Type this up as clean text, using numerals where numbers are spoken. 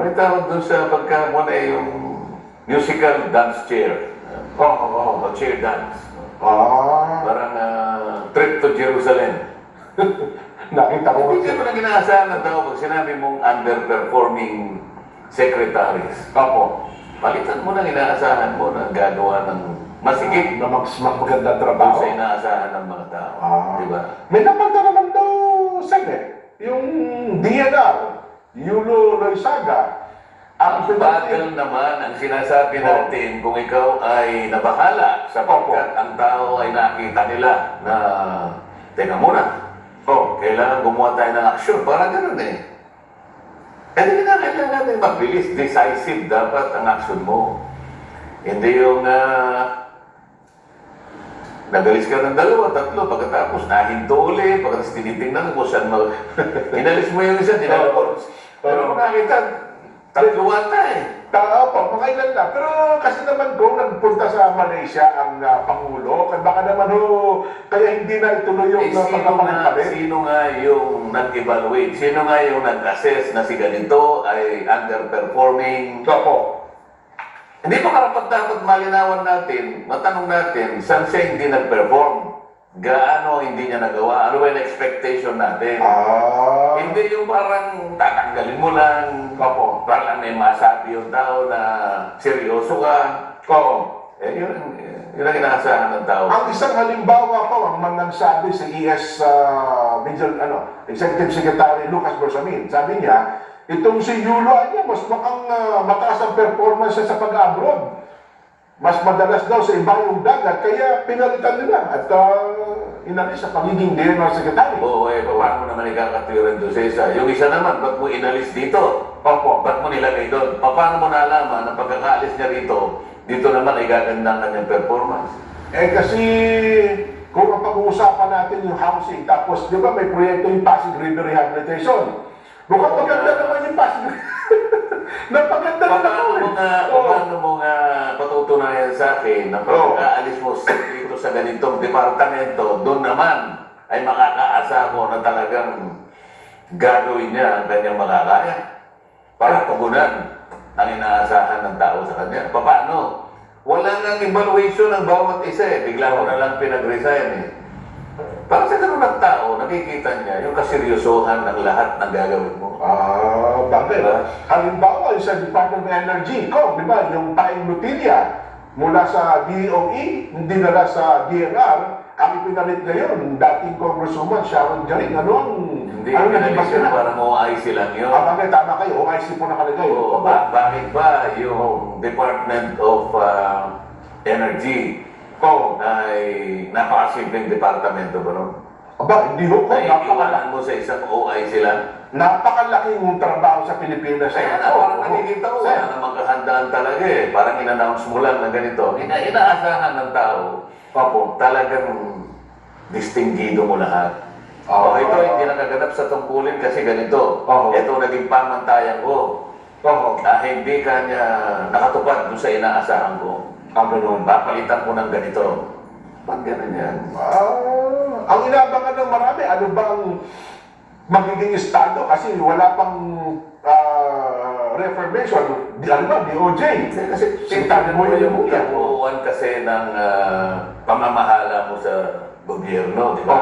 may tawag doon sa pagka mo na yung musical dance chair. O chair dance. Parang trip to Jerusalem. Nakita ko. Hindi mo na ginaasahan ng tao pag sinabi mong underperforming secretaries. Opo. Palitan mo na inaasahan mo na gagawa ng masigit Na mas magandang doon trabaho. sa inaasahan ng mga tao. Di ba? May napalta naman daw, Senate, yung DNR, Yulo Loizaga, Ang bagal naman ang sinasabi natin kung ikaw ay nabahala sapagkat ang tao ay nakita nila na teka muna, kailangan gumawa tayo ng aksyon. Para ganun eh. Hindi na kailangan natin mabilis, decisive dapat ang aksyon mo. Hindi yung nagalis ka ng 2, 3, pagkatapos nahinto ulit, pagkatapos tinitingnan mo saan mo. Inalis mo yung isa, tinalabos. Pero kung nakita, 3 ata eh. Opo, mga ilan lang. Pero kasi naman kung nagpunta sa Malaysia ang Pangulo, baka naman kaya hindi na ituloy yung pagkapalit. Sino nga yung nag-evaluate? Sino nga yung nag-assess na si ganito ay underperforming? Opo. Hindi pa karapat dapat malinawan natin, matanong natin, saan siya hindi nag-perform? Gaano hindi niya nagawa? Ano ba yung expectation natin? Hindi yung parang tatanggalin mo lang, parang may masabi yung tao na seryoso ka. Yun ang inaasahan ng tao. Ang isang halimbawa po, ang nagsabi si ES Executive Secretary Lucas Bersamin, sabi niya, itong si Yulo niya, mas mukhang mataas ang performance sa pag-abroad. Mas madalas daw sa iba yung dagat, kaya pinalitan nila at inalis sa pagiging DNR Secretary. Oo, paano mo naman ikakatwiran doon sa isa? Yung isa naman, ba't mo inalis dito? Ba't mo nilagay doon? Paano mo nalaman na pagkakaalis niya rito, dito naman ay gaganda ang kanyang performance? Kasi kung ang pag-uusapan natin yung housing, tapos di ba may proyekto yung Pasig River Rehabilitation. Mukhang maganda naman yung Pasig Napaganda na naman. Paano mo nga patutunayan sa akin na pagkakaalis mo dito sa ganitong departamento, doon naman ay makakaasa ko na talagang gagawin niya ang kanyang makakaya para tugunan ang inaasahan ng tao sa kanya. Paano? Wala nang evaluation ng bawat isa eh. Bigla mo na lang pinag-resign eh. Para sa ganun ng tao, nakikita niya yung kaseryosohan ng lahat ng gagawin mo. Bakit? Halimbawa, sa Department of Energy, di ba, yung Taing Lutilia, mula sa DOE, hindi nala sa DNR, ang ipinalit ngayon, dating Congresswoman Sharon Jaring, Hindi pinalit yun para mo OIC lang yun. Bakit? Tama kayo, OIC po nakalagay. Bakit ba yung Department of Energy ay napakasimpleng departamento ba nun? Hindi ho po. Naiiwanan mo sa isang OIC lang? Napakalaking trabaho sa Pilipinas. Kaya na, parang nakikita ko, wala namang kahandaan talaga eh. Parang in-announce mo lang na ganito. Inaasahan ng tao, talagang distinguido mo lahat. Ito hindi nakaganap sa tungkulin kasi ganito. Ito naging pamantayan ko. Hindi ka niya nakatupad doon sa inaasahan ko. Papalitan ko ng ganito. Pag gano'n yan. Ang inabangan ng marami, ano bang magiging estado? Kasi wala pang reformation. Ano ba, DOJ? Kasi sintanin mo yung kabuuan kasi ng pamamahala mo sa gobyerno, di ba?